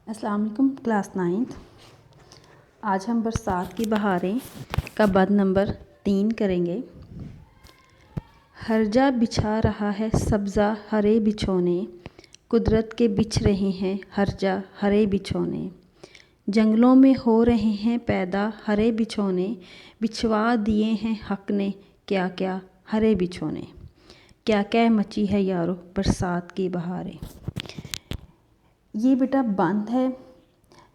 السلام علیکم class 9th۔ آج ہم برسات کی بہاریں کا بند نمبر 3 کریں گے۔ ہر جا بچھا رہا ہے سبزہ ہرے بچھونے، قدرت کے بچھ رہے ہیں ہر جا ہرے بچھونے، جنگلوں میں ہو رہے ہیں پیدا ہرے بچھونے، بچھوا دیے ہیں حق نے کیا کیا ہرے بچھونے، کیا کیا مچی ہے یارو برسات کی بہاریں۔ یہ بیٹا بند ہے،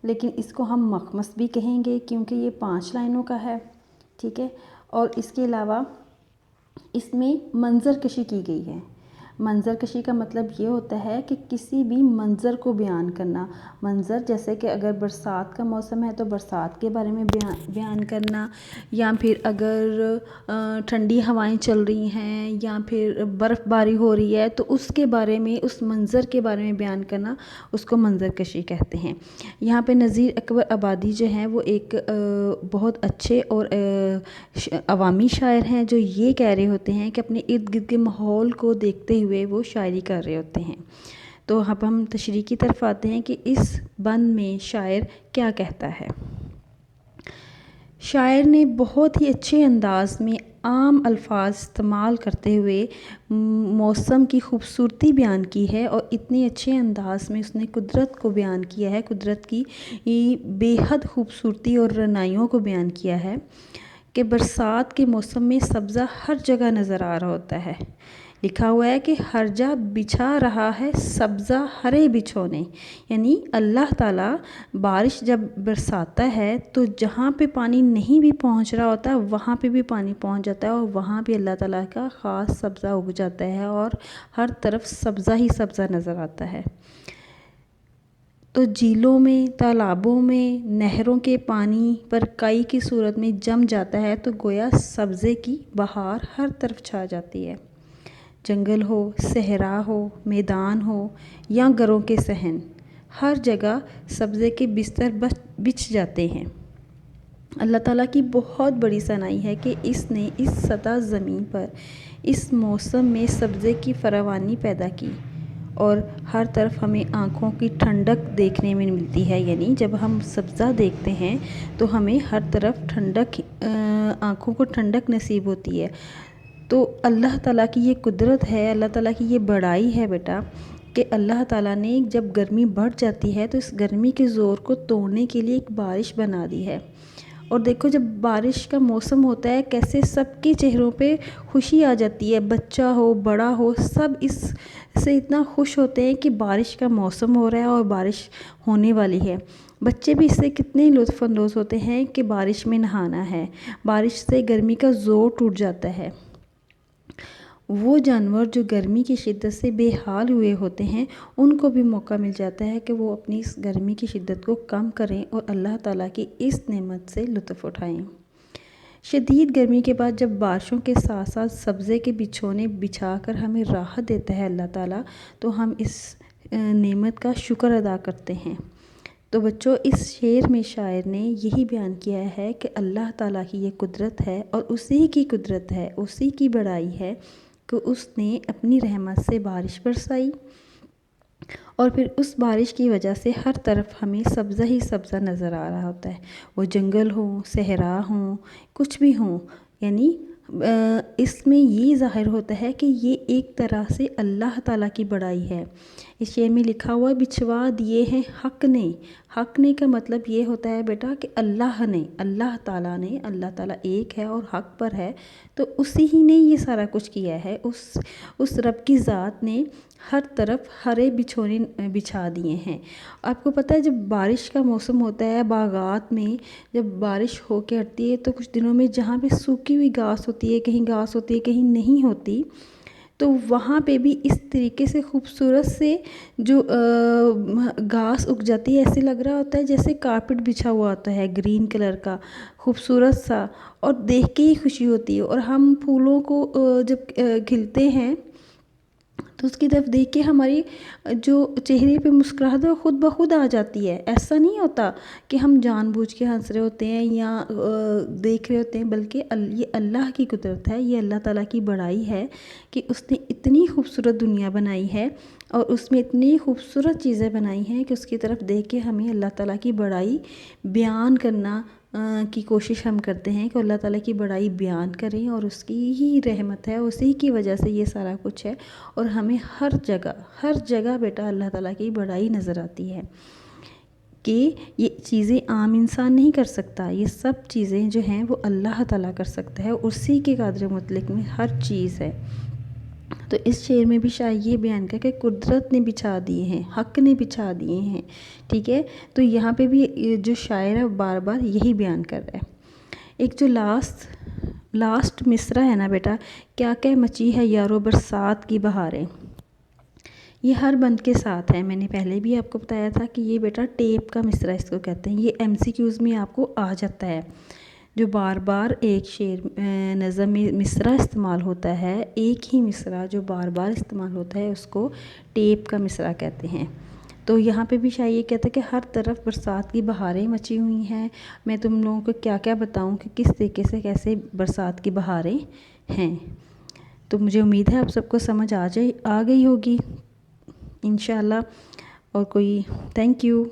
لیکن اس کو ہم مخمس بھی کہیں گے کیونکہ یہ 5 لائنوں کا ہے، ٹھیک ہے۔ اور اس کے علاوہ اس میں منظر کشی کی گئی ہے۔ منظر کشی کا مطلب یہ ہوتا ہے کہ کسی بھی منظر کو بیان کرنا۔ منظر جیسے کہ اگر برسات کا موسم ہے تو برسات کے بارے میں بیان کرنا، یا پھر اگر ٹھنڈی ہوائیں چل رہی ہیں یا پھر برف باری ہو رہی ہے تو اس کے بارے میں، اس منظر کے بارے میں بیان کرنا، اس کو منظر کشی کہتے ہیں۔ یہاں پہ نذیر اکبر آبادی جو ہیں وہ ایک بہت اچھے اور عوامی شاعر ہیں، جو یہ کہہ رہے ہوتے ہیں کہ اپنے ارد گرد کے ماحول کو دیکھتے ہوئے وہ شاعری کر رہے ہوتے ہیں۔ تو اب ہم تشریح کی طرف آتے ہیں کہ اس بند میں شاعر کیا کہتا ہے۔ شاعر نے بہت ہی اچھے انداز میں عام الفاظ استعمال کرتے ہوئے موسم کی خوبصورتی بیان کی ہے، اور اتنے اچھے انداز میں اس نے قدرت کو بیان کیا ہے، قدرت کی بے حد خوبصورتی اور رعنائیوں کو بیان کیا ہے کہ برسات کے موسم میں سبزہ ہر جگہ نظر آ رہا ہوتا ہے۔ لکھا ہوا ہے کہ ہر جا بچھا رہا ہے سبزہ ہرے بچھونے، یعنی اللہ تعالیٰ بارش جب برساتا ہے تو جہاں پہ پانی نہیں بھی پہنچ رہا ہوتا وہاں پہ بھی پانی پہنچ جاتا ہے، اور وہاں پہ اللہ تعالیٰ کا خاص سبزہ اگ جاتا ہے اور ہر طرف سبزہ ہی سبزہ نظر آتا ہے۔ تو جھیلوں میں، تالابوں میں، نہروں کے پانی پر کائی کی صورت میں جم جاتا ہے تو گویا سبزے کی بہار ہر طرف چھا جاتی ہے۔ جنگل ہو، صحرا ہو، میدان ہو یا گھروں کے صحن، ہر جگہ سبزے کے بستر بچھ جاتے ہیں۔ اللہ تعالیٰ کی بہت بڑی ثنائی ہے کہ اس نے اس سطح زمین پر اس موسم میں سبزے کی فراوانی پیدا کی، اور ہر طرف ہمیں آنکھوں کی ٹھنڈک دیکھنے میں ملتی ہے۔ یعنی جب ہم سبزہ دیکھتے ہیں تو ہمیں ہر طرف ٹھنڈک، آنکھوں کو ٹھنڈک نصیب ہوتی ہے۔ تو اللہ تعالیٰ کی یہ قدرت ہے، اللہ تعالیٰ کی یہ بڑائی ہے بیٹا کہ اللہ تعالیٰ نے جب گرمی بڑھ جاتی ہے تو اس گرمی کے زور کو توڑنے کے لیے ایک بارش بنا دی ہے۔ اور دیکھو جب بارش کا موسم ہوتا ہے کیسے سب کے چہروں پہ خوشی آ جاتی ہے، بچہ ہو بڑا ہو سب اس سے اتنا خوش ہوتے ہیں کہ بارش کا موسم ہو رہا ہے اور بارش ہونے والی ہے۔ بچے بھی اس سے کتنے لطف اندوز ہوتے ہیں کہ بارش میں نہانا ہے، بارش سے گرمی کا زور ٹوٹ جاتا ہے۔ وہ جانور جو گرمی کی شدت سے بے حال ہوئے ہوتے ہیں ان کو بھی موقع مل جاتا ہے کہ وہ اپنی اس گرمی کی شدت کو کم کریں اور اللہ تعالیٰ کی اس نعمت سے لطف اٹھائیں۔ شدید گرمی کے بعد جب بارشوں کے ساتھ ساتھ سبزے کے بچھونے بچھا کر ہمیں راحت دیتا ہے اللہ تعالیٰ، تو ہم اس نعمت کا شکر ادا کرتے ہیں۔ تو بچوں، اس شعر میں شاعر نے یہی بیان کیا ہے کہ اللہ تعالیٰ کی یہ قدرت ہے اور اسی کی قدرت ہے، اسی کی بڑائی ہے کہ اس نے اپنی رحمت سے بارش برسائی، اور پھر اس بارش کی وجہ سے ہر طرف ہمیں سبزہ ہی سبزہ نظر آ رہا ہوتا ہے، وہ جنگل ہوں، صحرا ہوں، کچھ بھی ہوں۔ یعنی اس میں یہ ظاہر ہوتا ہے کہ یہ ایک طرح سے اللہ تعالیٰ کی بڑائی ہے۔ اس شعر میں لکھا ہوا بچھوا دیے ہیں حق نے، حق نے کا مطلب یہ ہوتا ہے بیٹا کہ اللہ نے، اللہ تعالیٰ نے، اللہ تعالیٰ ایک ہے اور حق پر ہے، تو اسی ہی نے یہ سارا کچھ کیا ہے۔ اس رب کی ذات نے ہر طرف ہرے بچھونے بچھا دیے ہیں۔ آپ کو پتہ ہے جب بارش کا موسم ہوتا ہے باغات میں، جب بارش ہو کے ہٹتی ہے تو کچھ دنوں میں جہاں پہ سوکھی ہوئی گھاس ہوتی ہے، کہیں گھاس ہوتی ہے کہیں نہیں ہوتی، تو وہاں پہ بھی اس طریقے سے خوبصورت سے جو گھاس اگ جاتی ہے، ایسے لگ رہا ہوتا ہے جیسے کارپٹ بچھا ہوا ہوتا ہے گرین کلر کا، خوبصورت سا، اور دیکھ کے ہی خوشی ہوتی ہے۔ اور ہم پھولوں کو جب کھلتے ہیں تو اس کی طرف دیکھ کے ہماری جو چہرے پہ مسکراہٹ ہے وہ خود بخود آ جاتی ہے۔ ایسا نہیں ہوتا کہ ہم جان بوجھ کے ہنس رہے ہوتے ہیں یا دیکھ رہے ہوتے ہیں، بلکہ یہ اللہ کی قدرت ہے، یہ اللہ تعالیٰ کی بڑائی ہے کہ اس نے اتنی خوبصورت دنیا بنائی ہے اور اس میں اتنی خوبصورت چیزیں بنائی ہیں کہ اس کی طرف دیکھ کے ہمیں اللہ تعالیٰ کی بڑائی بیان کرنا کی کوشش ہم کرتے ہیں کہ اللہ تعالیٰ کی بڑائی بیان کریں، اور اس کی ہی رحمت ہے، اسی کی وجہ سے یہ سارا کچھ ہے۔ اور ہمیں ہر جگہ بیٹا اللہ تعالیٰ کی بڑائی نظر آتی ہے کہ یہ چیزیں عام انسان نہیں کر سکتا، یہ سب چیزیں جو ہیں وہ اللہ تعالیٰ کر سکتا ہے، اسی کے قادر مطلق میں ہر چیز ہے۔ تو اس شعر میں بھی شاعر یہ بیان کر کہ قدرت نے بچھا دیے ہیں، حق نے بچھا دیے ہیں، ٹھیک ہے۔ تو یہاں پہ بھی جو شاعر ہے بار بار یہی بیان کر رہا ہے۔ ایک جو لاسٹ مصرع ہے نا بیٹا، کیا کہ مچی ہے یارو برسات کی بہاریں، یہ ہر بند کے ساتھ ہے۔ میں نے پہلے بھی آپ کو بتایا تھا کہ یہ بیٹا ٹیپ کا مصرع اس کو کہتے ہیں، یہ MCQs میں آپ کو آ جاتا ہے۔ جو بار بار ایک شعر نظم میں مصرع استعمال ہوتا ہے، ایک ہی مصرع جو بار بار استعمال ہوتا ہے اس کو ٹیپ کا مصرع کہتے ہیں۔ تو یہاں پہ بھی شاعر یہ کہتا ہے کہ ہر طرف برسات کی بہاریں مچی ہوئی ہیں، میں تم لوگوں کو کیا کیا بتاؤں کہ کس طریقے سے کیسے برسات کی بہاریں ہیں۔ تو مجھے امید ہے آپ سب کو سمجھ آ گئی ہوگی انشاءاللہ۔ اور کوئی تھینک یو۔